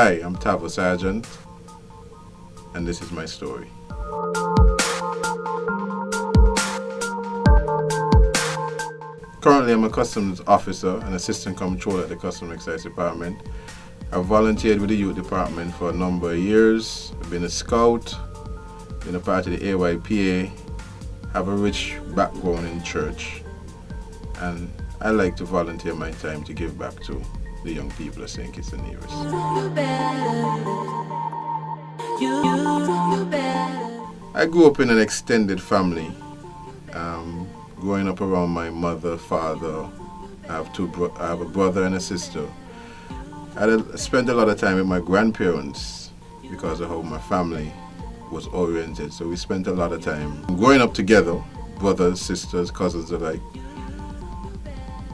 Hi, I'm Tavo Sargeant, and this is my story. Currently, I'm a customs officer and assistant comptroller at the Customs Excise Department. I've volunteered with the youth department for a number of years. I've been a scout, been a part of the AYPA, have a rich background in church, and I like to volunteer my time to give back to the young people of St. Kitts and Nevis. I grew up in an extended family. Growing up around my mother, father, I have a brother and a sister. I spent a lot of time with my grandparents because of how my family was oriented. So we spent a lot of time growing up together, brothers, sisters, cousins alike.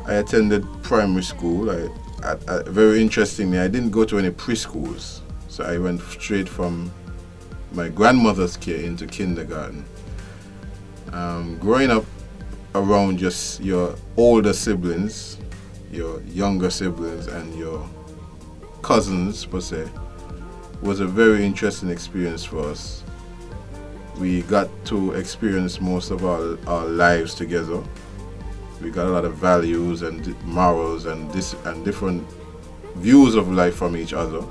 I attended primary school. Very interestingly, I didn't go to any preschools. So I went straight from my grandmother's care into kindergarten. Growing up around just your older siblings, your younger siblings, and your cousins per se was a very interesting experience for us. We got to experience most of our lives together. We got a lot of values and morals and different views of life from each other.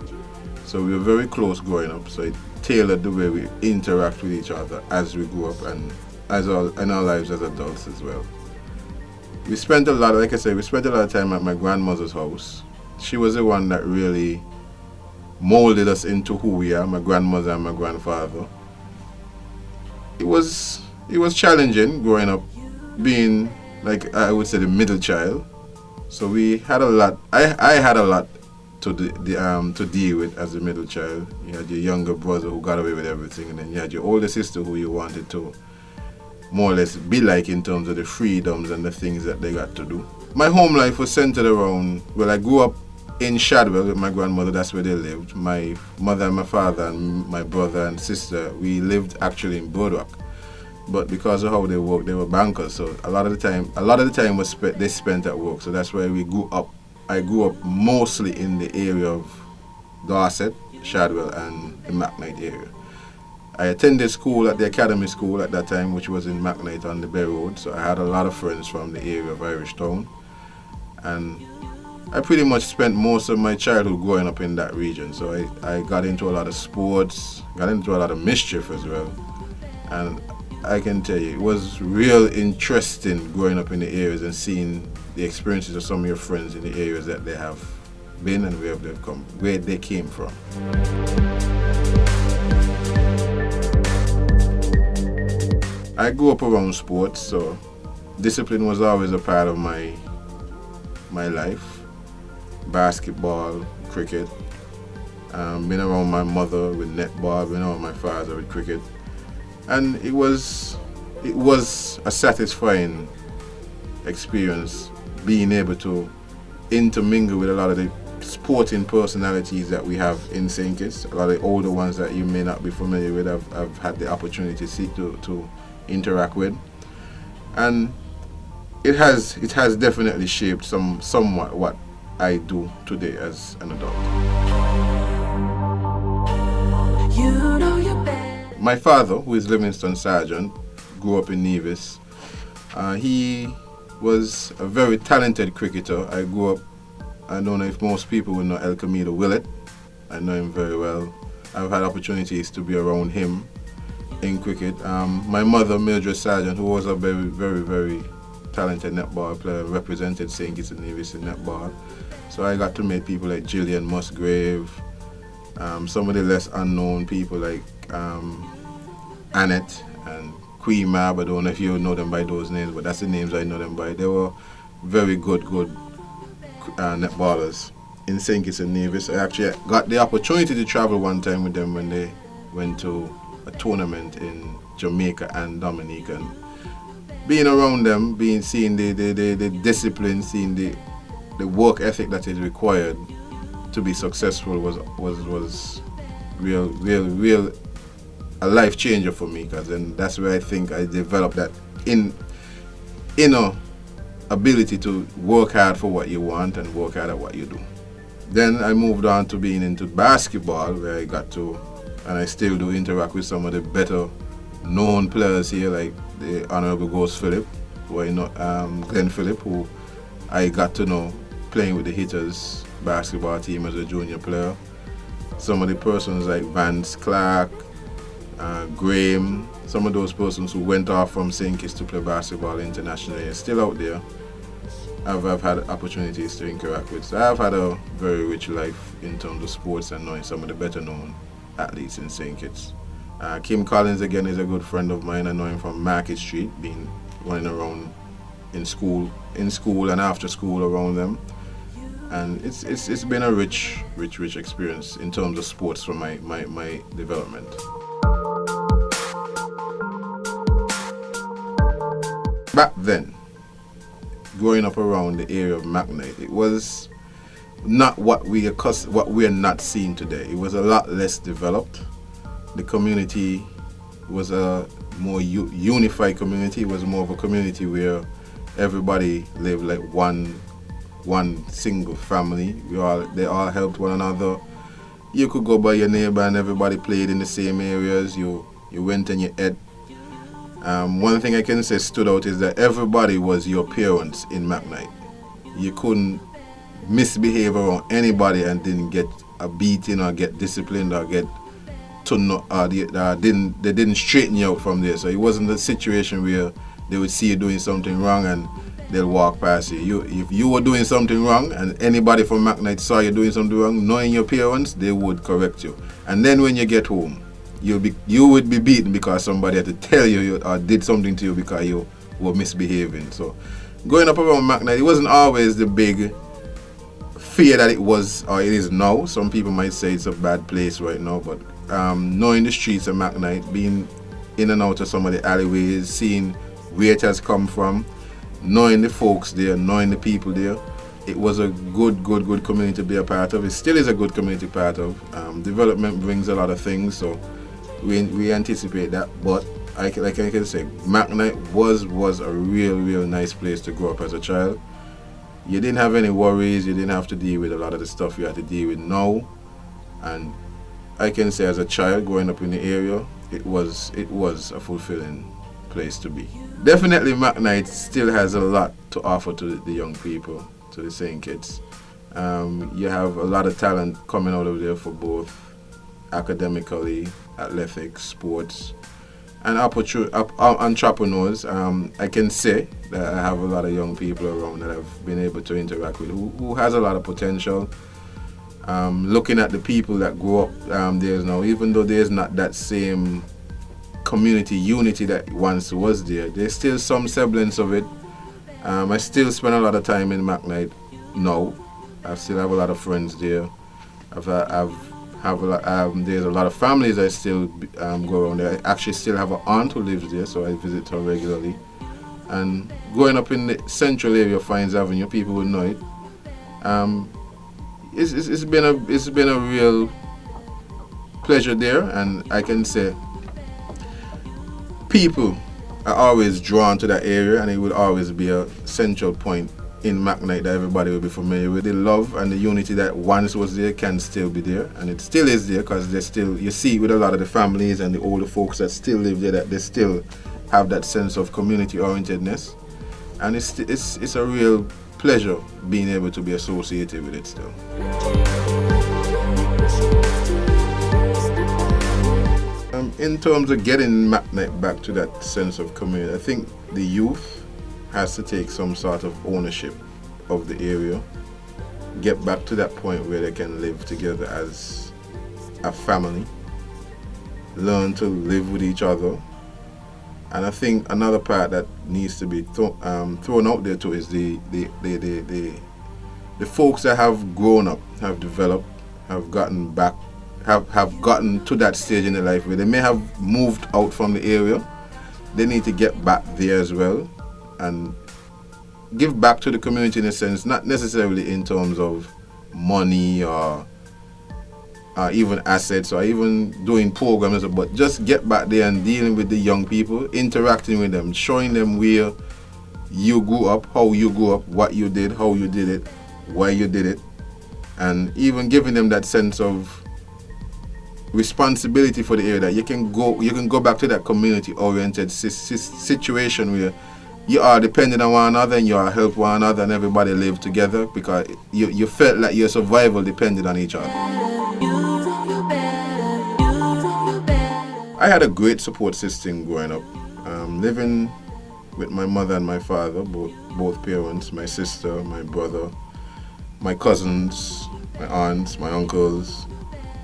So we were very close growing up. So it tailored the way we interact with each other as we grew up and in our lives as adults as well. We spent a lot, like I said, we spent a lot of time at my grandmother's house. She was the one that really molded us into who we are, my grandmother and my grandfather. It was challenging growing up, being, like I would say, the middle child. So we had a lot. I had a lot to deal with as a middle child. You had your younger brother who got away with everything, and then you had your older sister who you wanted to more or less be like in terms of the freedoms and the things that they got to do. My home life was centered around, well, I grew up in Shadwell with my grandmother. That's where they lived. My mother and my father and my brother and sister, we lived actually in Boardwalk. But because of how they worked, they were bankers. So a lot of the time was they spent at work. So that's why we grew up. I grew up mostly in the area of Dorset, Shadwell, and the McKnight area. I attended school at the academy school at that time, which was in McKnight on the Bay Road. So I had a lot of friends from the area of Irish Town. And I pretty much spent most of my childhood growing up in that region. So I got into a lot of sports, got into a lot of mischief as well. And I can tell you, it was real interesting growing up in the areas and seeing the experiences of some of your friends in the areas that they have been and where they came from. I grew up around sports, so discipline was always a part of my life. Basketball, cricket. Been around my mother with netball, been around my father with cricket. And it was a satisfying experience being able to intermingle with a lot of the sporting personalities that we have in St. Kitts. A lot of the older ones that you may not be familiar with, I've had the opportunity to interact with. And it has definitely shaped somewhat what I do today as an adult. My father, who is Livingston Sargeant, grew up in Nevis. He was a very talented cricketer. I don't know if most people would know El Camilo Willett. I know him very well. I've had opportunities to be around him in cricket. My mother, Mildred Sargeant, who was a very, very, very talented netball player, represented St. Kitts and Nevis in netball. So I got to meet people like Gillian Musgrave, some of the less unknown people like Annette and Queen Mab. I don't know if you know them by those names, but that's the names I know them by. They were very good netballers in St. Kitts and Nevis. I actually got the opportunity to travel one time with them when they went to a tournament in Jamaica and Dominica. And being around them, seeing the discipline, seeing the work ethic that is required to be successful was real a life changer for me, because then that's where I think I developed that inner ability to work hard for what you want and work hard at what you do. Then I moved on to being into basketball, where I got to, and I still do interact with some of the better known players here, like the Honorable Ghost Phillip, Glenn Phillip, who I got to know playing with the Hitters basketball team as a junior player. Some of the persons like Vance Clark, Graham, some of those persons who went off from St. Kitts to play basketball internationally are still out there. I've had opportunities to interact with. So I've had a very rich life in terms of sports and knowing some of the better known athletes in St. Kitts. Kim Collins again is a good friend of mine. I know him from Market Street, being running around in school and after school around them. And it's been a rich experience in terms of sports for my development. Back then, growing up around the area of McKnight, it was not what we are not seeing today. It was a lot less developed. The community was a more unified community. It was more of a community where everybody lived like one single family. They all helped one another. You could go by your neighbor and everybody played in the same areas. You went and you ate. One thing I can say stood out is that everybody was your parents in McKnight. You couldn't misbehave around anybody and didn't get a beating or get disciplined or get they didn't straighten you out from there. So it wasn't a situation where they would see you doing something wrong and they'll walk past you. If you were doing something wrong and anybody from McKnight saw you doing something wrong, knowing your parents, they would correct you. And then when you get home, you would be beaten because somebody had to tell you or did something to you because you were misbehaving. So going up around McKnight, it wasn't always the big fear that it was or it is now. Some people might say it's a bad place right now, but knowing the streets of McKnight, being in and out of some of the alleyways, seeing where it has come from, knowing the folks there, knowing the people there, it was a good community to be a part of. It still is a good community part of. Development brings a lot of things, so we anticipate that. But like I can say, McKnight was a real nice place to grow up as a child. You didn't have any worries. You didn't have to deal with a lot of the stuff you had to deal with now. And I can say, as a child growing up in the area, it was a fulfilling place to be. Definitely, McKnight still has a lot to offer to the young people, to the St. Kitts. You have a lot of talent coming out of there for both academically, athletics, sports, and entrepreneurs. I can say that I have a lot of young people around that I've been able to interact with who has a lot of potential. Looking at the people that grow up there now, even though there's not that same community unity that once was there's still some semblance of it. I still spend a lot of time in McKnight now. I still have a lot of friends there. There's a lot of families I still go around there. I actually still have an aunt who lives there, so I visit her regularly. And growing up in the central area of Fines Avenue, people would know it. It's been a real pleasure there, and I can say people are always drawn to that area, and it will always be a central point in McKnight that everybody will be familiar with. The love and the unity that once was there can still be there, and it still is there, because you see with a lot of the families and the older folks that still live there, that they still have that sense of community orientedness, and it's a real pleasure being able to be associated with it still. In terms of getting McKnight back to that sense of community, I think the youth has to take some sort of ownership of the area, get back to that point where they can live together as a family, learn to live with each other. And I think another part that needs to be thrown out there too is the folks that have grown up, have developed, have gotten back, have gotten to that stage in their life where they may have moved out from the area. They need to get back there as well and give back to the community in a sense, not necessarily in terms of money or even assets or even doing programs, but just get back there and dealing with the young people, interacting with them, showing them where you grew up, how you grew up, what you did, how you did it, why you did it, and even giving them that sense of responsibility for the area, that you can go back to that community-oriented situation where you are dependent on one another and you are help one another and everybody live together, because you felt like your survival depended on each other. I had a great support system growing up, living with my mother and my father, both parents, my sister, my brother, my cousins, my aunts, my uncles.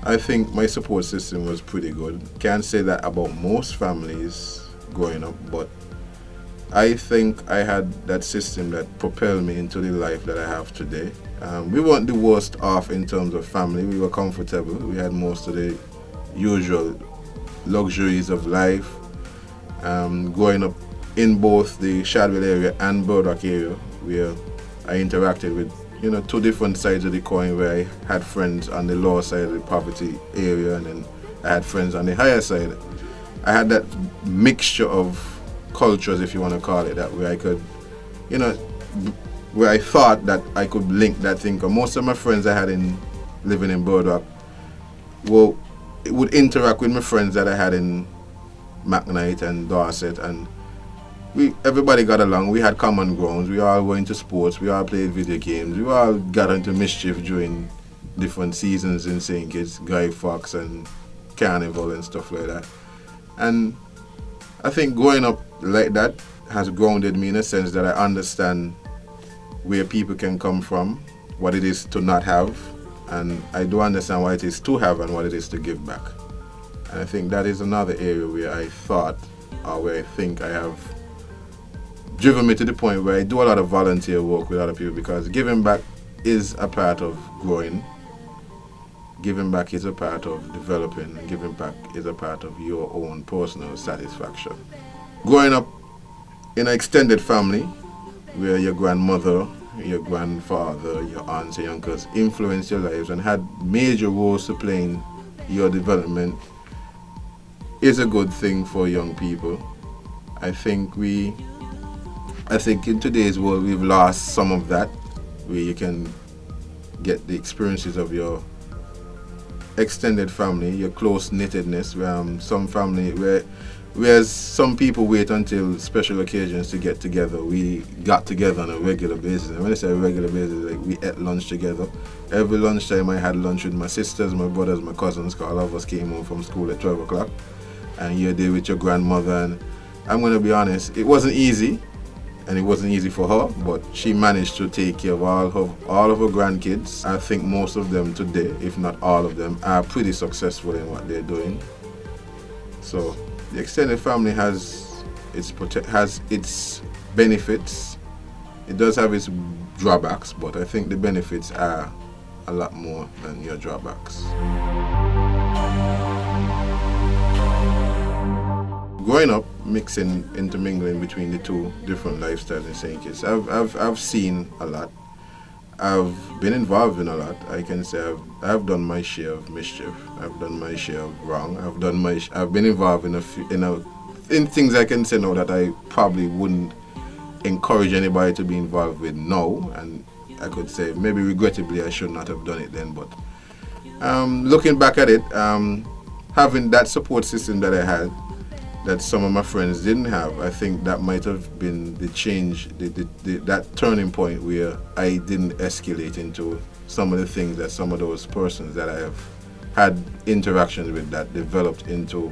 I think my support system was pretty good. Can't say that about most families growing up, but I think I had that system that propelled me into the life that I have today. We weren't the worst off in terms of family. We were comfortable. We had most of the usual luxuries of life. Growing up in both the Shadwell area and Burdock area, where I interacted with two different sides of the coin, where I had friends on the lower side of the poverty area and then I had friends on the higher side. I had that mixture of cultures, if you want to call it that, where I could, where I thought that I could link that thing. Because most of my friends I had living in Burdock would interact with my friends that I had in McKnight and Dorset, and everybody got along. We had common grounds. We all went to sports. We all played video games. We all got into mischief during different seasons in St. Kitts, Guy Fawkes and Carnival and stuff like that. And I think growing up like that has grounded me in a sense that I understand where people can come from, what it is to not have, and I do understand what it is to have and what it is to give back. And I think that is another area where I thought, or where I think I have driven me to the point where I do a lot of volunteer work with other people, because giving back is a part of growing. Giving back is a part of developing, and giving back is a part of your own personal satisfaction. Growing up in an extended family where your grandmother, your grandfather, your aunts and uncles influenced your lives and had major roles to play in your development is a good thing for young people. I think in today's world we've lost some of that, where you can get the experiences of your extended family, your close-knittedness, whereas some people wait until special occasions to get together. We got together on a regular basis, and when I say regular basis, like we ate lunch together. Every lunchtime I had lunch with my sisters, my brothers, my cousins, because all of us came home from school at 12 o'clock, and you're there with your grandmother. And I'm going to be honest, it wasn't easy, and it wasn't easy for her, but she managed to take care of all of her grandkids. I think most of them today, if not all of them, are pretty successful in what they're doing. So the extended family has its benefits. It does have its drawbacks, but I think the benefits are a lot more than your drawbacks. Growing up, intermingling between the two different lifestyles in St. Kitts, I've seen a lot. I've been involved in a lot. I can say I've done my share of mischief. I've done my share of wrong. I've been involved in things I can say now that I probably wouldn't encourage anybody to be involved with now. And I could say maybe regrettably I should not have done it then. But looking back at it, having that support system that I had, that some of my friends didn't have, I think that might have been the change, that turning point where I didn't escalate into some of the things that some of those persons that I have had interactions with that developed into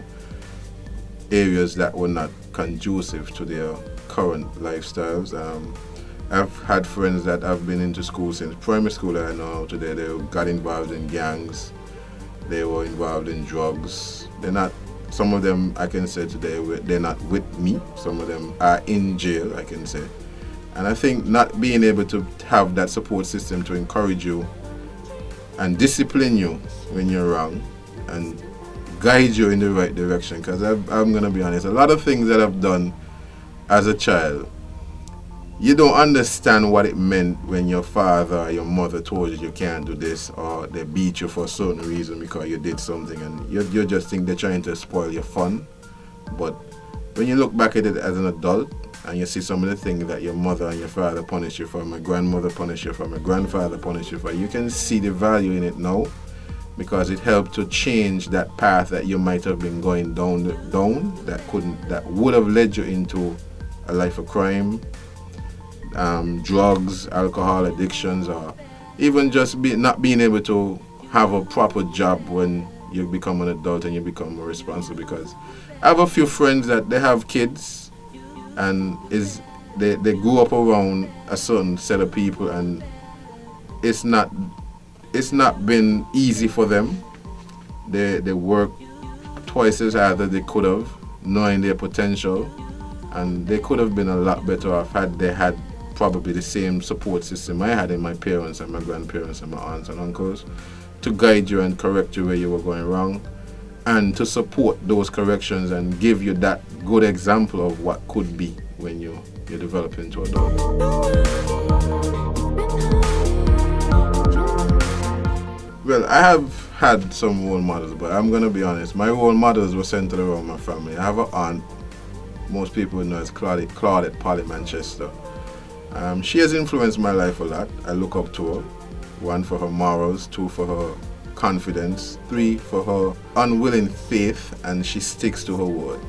areas that were not conducive to their current lifestyles. I've had friends that have been into school since primary school that I know today. They got involved in gangs, they were involved in drugs. Some of them, I can say today, they're not with me. Some of them are in jail, I can say. And I think not being able to have that support system to encourage you and discipline you when you're wrong and guide you in the right direction. Because I'm going to be honest, a lot of things that I've done as a child, you don't understand what it meant when your father or your mother told you can't do this, or they beat you for a certain reason because you did something, and you just think they're trying to spoil your fun. But when you look back at it as an adult, and you see some of the things that your mother and your father punish you for, my grandmother punish you for, my grandfather punish you for, you can see the value in it now, because it helped to change that path that you might have been going down that would have led you into a life of crime, drugs, alcohol addictions, or even just not being able to have a proper job when you become an adult and you become more responsible. Because I have a few friends that they have kids, and they grew up around a certain set of people, and it's not been easy for them. They work twice as hard as they could have, knowing their potential, and they could have been a lot better off had they had probably the same support system I had in my parents and my grandparents and my aunts and uncles to guide you and correct you where you were going wrong, and to support those corrections and give you that good example of what could be when you develop into adult. Well, I have had some role models, but I'm going to be honest, my role models were centered around my family. I have an aunt, most people know as Claudette Polly Manchester. She has influenced my life a lot. I look up to her. 1 for her morals, 2 for her confidence, 3 for her unwilling faith, and she sticks to her word.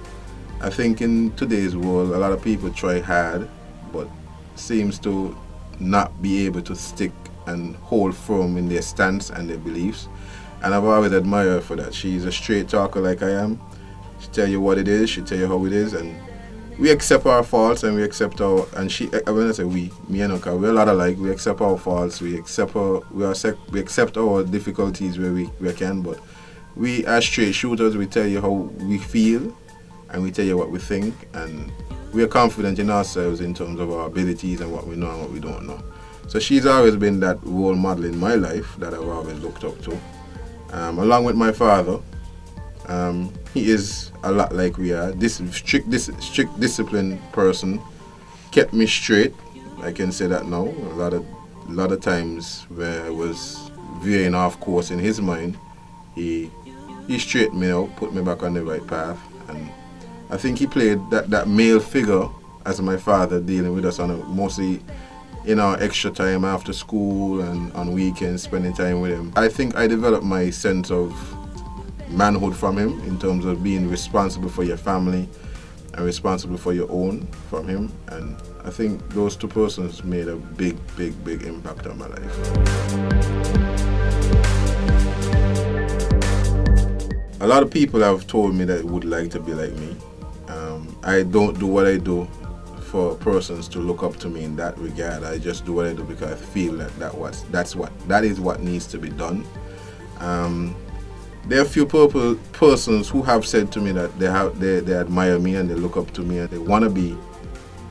I think in today's world, a lot of people try hard, but seems to not be able to stick and hold firm in their stance and their beliefs. And I've always admired her for that. She's a straight talker like I am. She tell you what it is, she tell you how it is, and we accept our faults, and we accept our, and she, when I say we, me and Uncle, we're a lot alike. We accept our faults, we accept our difficulties where we can, but we are straight shooters. We tell you how we feel, and we tell you what we think, and we are confident in ourselves in terms of our abilities and what we know and what we don't know. So she's always been that role model in my life that I've always looked up to. Along with my father, he is a lot like we are. This strict disciplined person kept me straight. I can say that now. A lot of times where I was veering off course in his mind, he straightened me out, put me back on the right path. And I think he played that male figure as my father, dealing with us on mostly in our extra time after school and on weekends, spending time with him. I think I developed my sense of manhood from him in terms of being responsible for your family and responsible for your own from him. And I think those two persons made a big impact on my life. A lot of people have told me that they would like to be like me. I don't do what I do for persons to look up to me in that regard. I just do what I do because I feel that is what needs to be done. There are a few persons who have said to me that they admire me and they look up to me and they want to be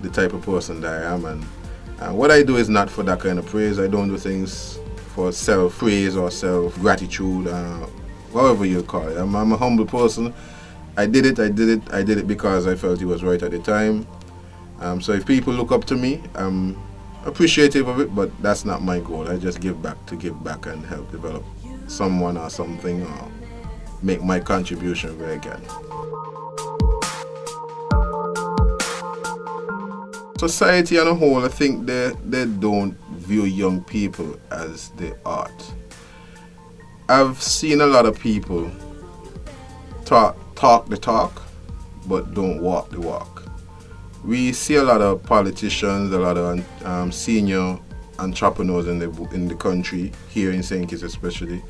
the type of person that I am. And what I do is not for that kind of praise. I don't do things for self-praise or self-gratitude, however you call it. I'm a humble person. I did it because I felt it was right at the time. So if people look up to me, I'm appreciative of it, but that's not my goal. I just give back and help develop someone or something, or make my contribution where I can. Society on a whole, I think they don't view young people as they ought. I've seen a lot of people talk the talk, but don't walk the walk. We see a lot of politicians, a lot of senior entrepreneurs in the country, here in St. Kitts especially.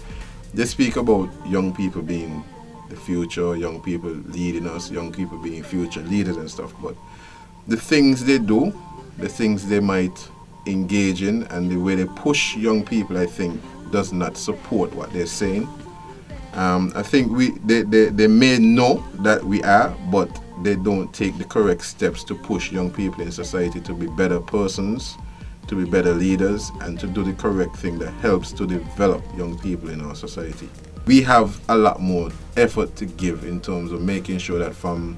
They speak about young people being the future, young people leading us, young people being future leaders and stuff. But the things they do, the things they might engage in, and the way they push young people, I think, does not support what they're saying. I think they may know that we are, but they don't take the correct steps to push young people in society to be better persons, to be better leaders, and to do the correct thing that helps to develop young people in our society. We have a lot more effort to give in terms of making sure that from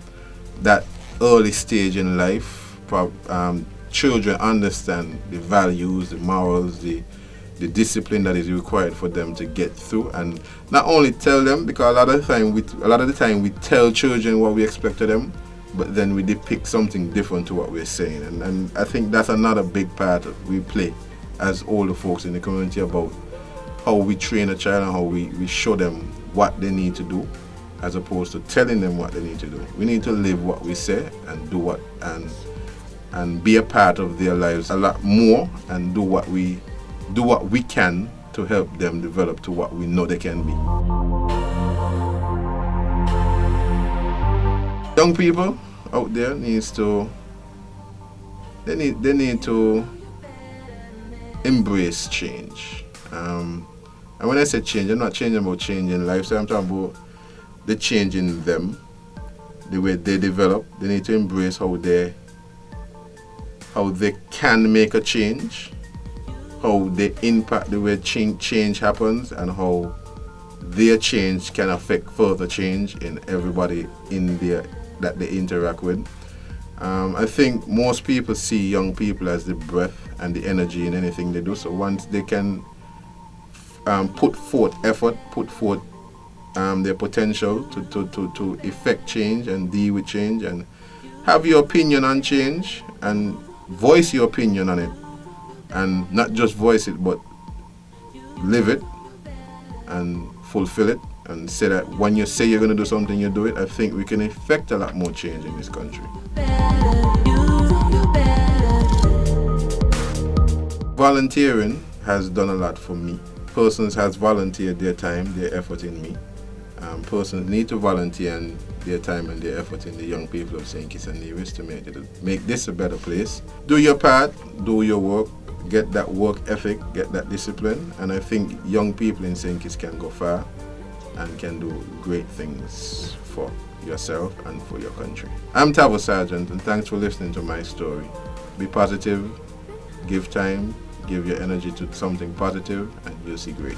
that early stage in life, children understand the values, the morals, the discipline that is required for them to get through, and not only tell them, because a lot of the time we tell children what we expect of them, but then we depict something different to what we're saying. And I think that's another big part we play as older folks in the community, about how we train a child and how we show them what they need to do, as opposed to telling them what they need to do. We need to live what we say and do what, and be a part of their lives a lot more, and do what we can to help them develop to what we know they can be. Young people out there need to embrace change. And when I say change, I'm not changing about changing life. So I'm talking about the change in them, the way they develop. They need to embrace how they can make a change, how they impact the way change happens, and how their change can affect further change in everybody that they interact with. I think most people see young people as the breath and the energy in anything they do. So once they can put forth effort, put forth their potential to effect change and deal with change, and have your opinion on change and voice your opinion on it, and not just voice it but live it and fulfill it, and say that when you say you're going to do something, you do it. I think we can effect a lot more change in this country. Volunteering has done a lot for me. Persons has volunteered their time, their effort in me. Persons need to volunteer their time and their effort in the young people of St. Kitts and Nevis to make this a better place. Do your part, do your work, get that work ethic, get that discipline, and I think young people in St. Kitts can go far and can do great things for yourself and for your country. I'm Tavo Sargeant, and thanks for listening to my story. Be positive, give time, give your energy to something positive, and you'll see great.